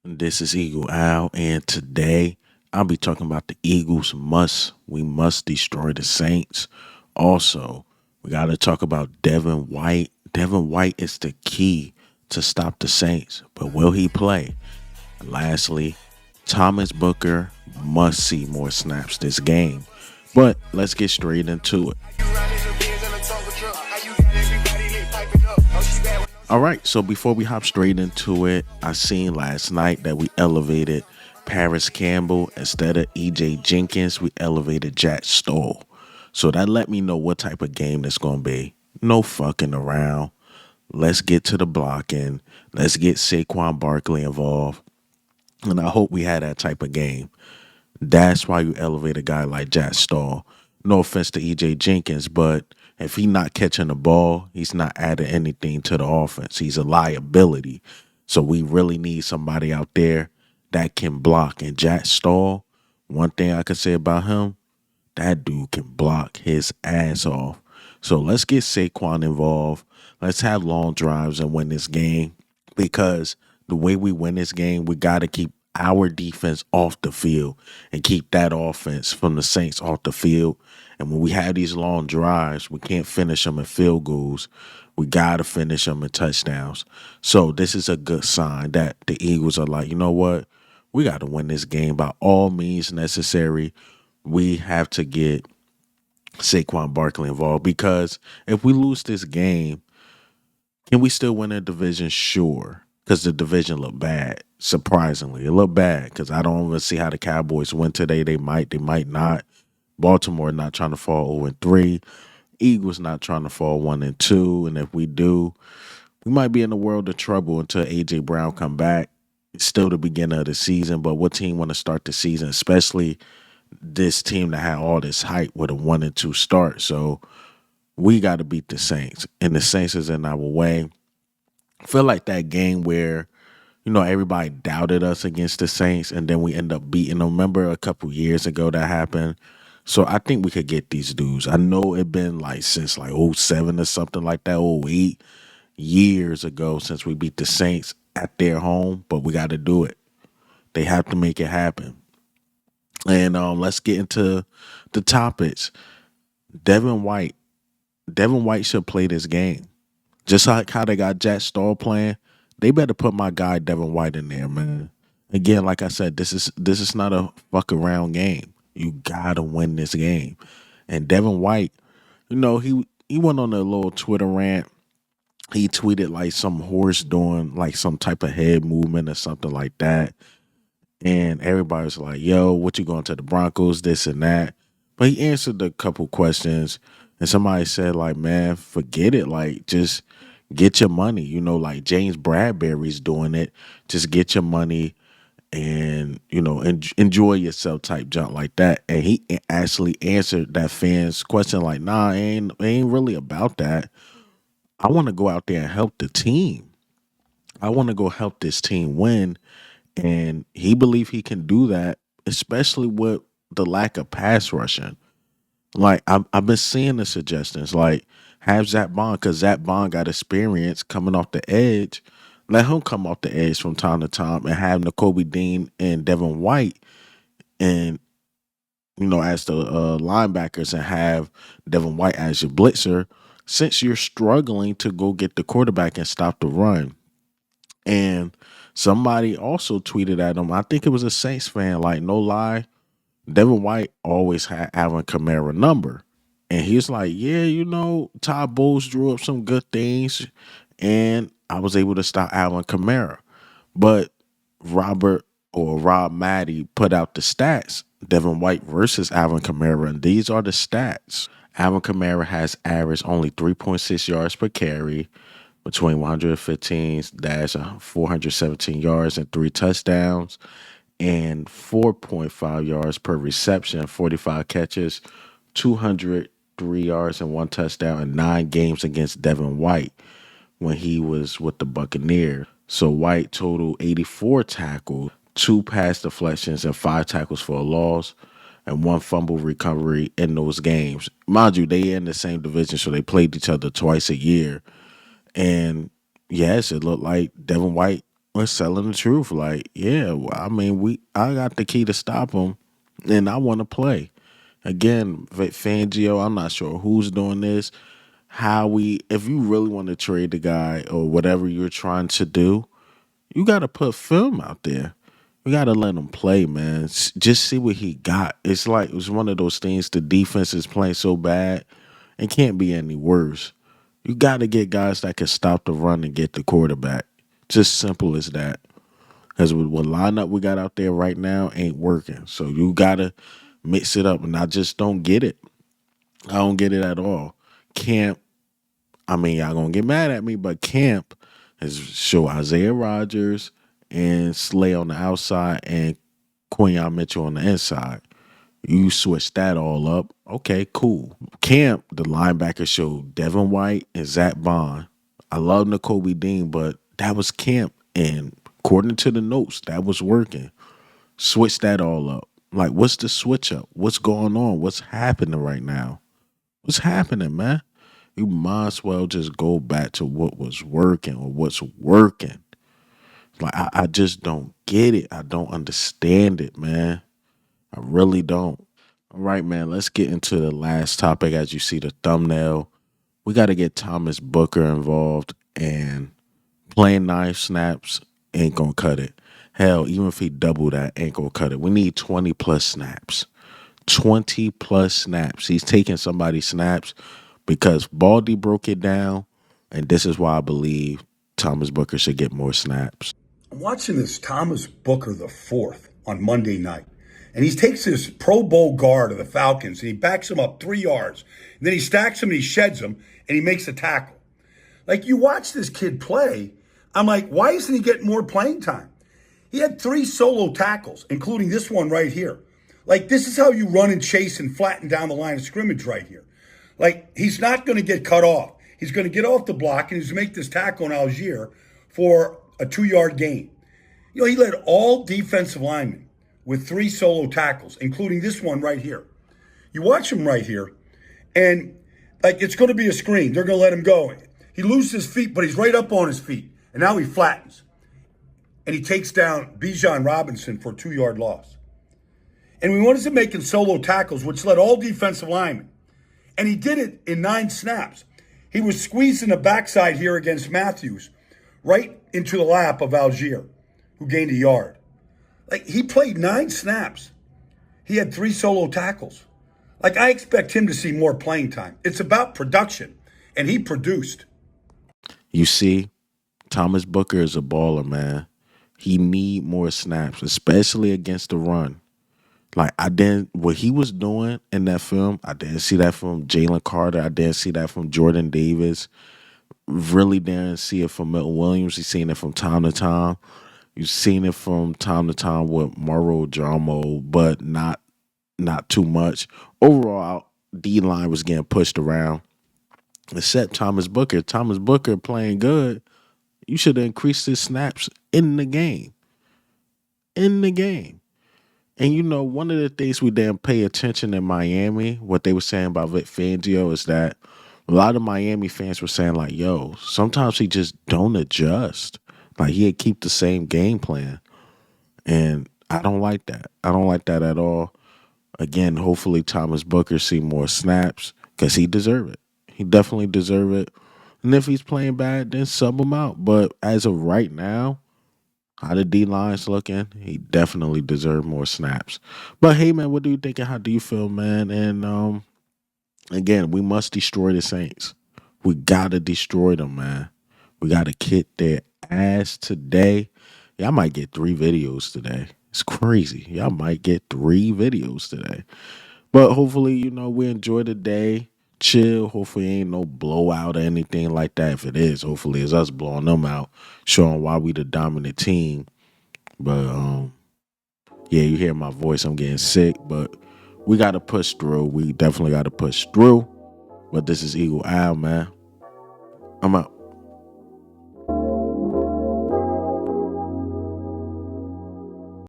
This is Eagle Al, and today I'll be talking about the Eagles we must destroy the Saints. Also, we got to talk about Devin White. Devin White is the key to stop the Saints, but will he play? And lastly, Thomas Booker must see more snaps this game. But let's get straight into it. All right, so before we hop straight into it, I seen last night that we elevated Paris Campbell instead of EJ Jenkins. We elevated Jack Stoll, so that let me know what type of game it's gonna be. No fucking around. Let's get to the blocking. Let's get Saquon Barkley involved, and I hope we had that type of game. That's why you elevate a guy like Jack Stoll. No offense to EJ Jenkins, but if he's not catching the ball, he's not adding anything to the offense. He's a liability. So we really need somebody out there that can block. And Jack Stoll, one thing I could say about him, that dude can block his ass off. So let's get Saquon involved. Let's have long drives and win this game because the way we win this game, we got to keep our defense off the field and keep that offense from the Saints off the field. And when we have these long drives, we can't finish them in field goals. We got to finish them in touchdowns. So this is a good sign that the Eagles are like, you know what? We got to win this game by all means necessary. We have to get Saquon Barkley involved because if we lose this game, can we still win a division? Sure, because the division looked bad. Surprisingly, it looked bad because I don't even see how the Cowboys win today. They might not. Baltimore not trying to fall 0-3. Eagles not trying to fall 1-2. And if we do, we might be in the world of trouble until AJ Brown come back. It's still the beginning of the season, but what team want to start the season, especially this team that had all this hype with a 1-2 start? So we got to beat the Saints, and the Saints is in our way. I feel like that game where everybody doubted us against the Saints, and then we end up beating them. Remember a couple years ago that happened. So I think we could get these dudes. I know it been like since like '07 or something like that, '08 years ago since we beat the Saints at their home, but we got to do it. They have to make it happen. And let's get into the topics. Devin White. Devin White should play this game. Just like how they got Jack Stoll playing, they better put my guy Devin White in there, man. Again, like I said, this is not a fuck around game. You gotta win this game. And Devin White, he went on a little Twitter rant. He tweeted like some horse doing like some type of head movement or something like that. And everybody was like, yo, what you going to the Broncos, this and that. But he answered a couple questions, and somebody said, like, man, forget it. Like, just get your money. Like James Bradbury's doing it. Just get your money and, enjoy yourself type junk like that. And he actually answered that fan's question like, nah, it ain't really about that. I want to go out there and help the team. I want to go help this team win. And he believed he can do that, especially with the lack of pass rushing. Like I've been seeing the suggestions, like have Zach Bond, because Zach Bond got experience coming off the edge. Let him come off the edge from time to time, and have N'Kobe Dean and Devin White, and as the linebackers, and have Devin White as your blitzer. Since you're struggling to go get the quarterback and stop the run, and somebody also tweeted at him, I think it was a Saints fan, like, no lie, Devin White always had Alvin Kamara number. And he was like, yeah, Todd Bowles drew up some good things, and I was able to stop Alvin Kamara. But Rob Maddie put out the stats, Devin White versus Alvin Kamara, and these are the stats. Alvin Kamara has averaged only 3.6 yards per carry, between 115 dash 417 yards and 3 touchdowns, and 4.5 yards per reception, 45 catches, 203 yards and 1 touchdown in 9 games against Devin White when he was with the Buccaneers. So White totaled 84 tackles, 2 pass deflections, and 5 tackles for a loss, and 1 fumble recovery in those games. Mind you, they in the same division, so they played each other twice a year. And yes, it looked like Devin White we're selling the truth. Like, yeah, I mean, I got the key to stop him, and I want to play. Again, Fangio, I'm not sure who's doing this. If you really want to trade the guy or whatever you're trying to do, you got to put film out there. We got to let him play, man. Just see what he got. It's one of those things. The defense is playing so bad, it can't be any worse. You got to get guys that can stop the run and get the quarterback. Just simple as that. Because with what lineup we got out there right now ain't working. So you got to mix it up. And I just don't get it. I don't get it at all. Camp, I mean, y'all going to get mad at me, but Camp is show Isaiah Rodgers and Slay on the outside and Quinyon Mitchell on the inside. You switch that all up. Okay, cool. Camp, the linebacker showed Devin White and Zach Bond. I love N'Kobe Dean, but that was Camp. And according to the notes, that was working. Switch that all up. Like, what's the switch up? What's going on? What's happening right now? What's happening, man? You might as well just go back to what was working or what's working. Like, I just don't get it. I don't understand it, man. I really don't. All right, man, let's get into the last topic. As you see the thumbnail, we got to get Thomas Booker involved, and playing 9 snaps ain't going to cut it. Hell, even if he double that, ain't going to cut it. We need 20 plus snaps. 20 plus snaps. He's taking somebody's snaps because Baldy broke it down, and this is why I believe Thomas Booker should get more snaps. I'm watching this Thomas Booker the fourth on Monday night, and he takes this Pro Bowl guard of the Falcons and he backs him up 3 yards, and then he stacks him and he sheds him and he makes a tackle. Like, you watch this kid play, I'm like, why isn't he getting more playing time? He had 3 solo tackles, including this one right here. Like, this is how you run and chase and flatten down the line of scrimmage right here. Like, he's not going to get cut off. He's going to get off the block and he's going to make this tackle on Algier for a 2-yard gain. You know, he led all defensive linemen with 3 solo tackles, including this one right here. You watch him right here, and like, it's going to be a screen. They're going to let him go. He loses his feet, but he's right up on his feet. And now he flattens. And he takes down Bijan Robinson for a 2-yard loss. And we wanted him making solo tackles, which led all defensive linemen. And he did it in 9 snaps. He was squeezing the backside here against Matthews, right into the lap of Algier, who gained a yard. Like, he played 9 snaps. He had 3 solo tackles. Like, I expect him to see more playing time. It's about production, and he produced. You see, Thomas Booker is a baller, man. He need more snaps, especially against the run. Like, what he was doing in that film, I didn't see that from Jalen Carter. I didn't see that from Jordan Davis. Really didn't see it from Milton Williams. You've seen it from time to time. You've seen it from time to time with Murrow Dramo, but not too much. Overall, D-line was getting pushed around, except Thomas Booker. Thomas Booker playing good. You should have increased his snaps in the game. In the game. And you know, one of the things we didn't pay attention in Miami, what they were saying about Vic Fangio, is that a lot of Miami fans were saying, like, yo, sometimes he just don't adjust. Like, he'd keep the same game plan. And I don't like that. I don't like that at all. Again, hopefully Thomas Booker see more snaps because he deserve it. He definitely deserve it. And if he's playing bad, then sub him out. But as of right now, how the D line's looking, he definitely deserve more snaps. But hey, man, what do you think and how do you feel, man? And again, we must destroy the Saints. We gotta destroy them, man. We gotta kick their ass today. Y'all might get 3 videos today. It's crazy. Y'all might get 3 videos today. But hopefully, you know, we enjoy the day. Chill. Hopefully ain't no blowout or anything like that. If it is, hopefully it's us blowing them out, showing why we the dominant team. But yeah, you hear my voice. I'm getting sick, but we got to push through. We definitely got to push through. But this is Eagle Owl, man. I'm out.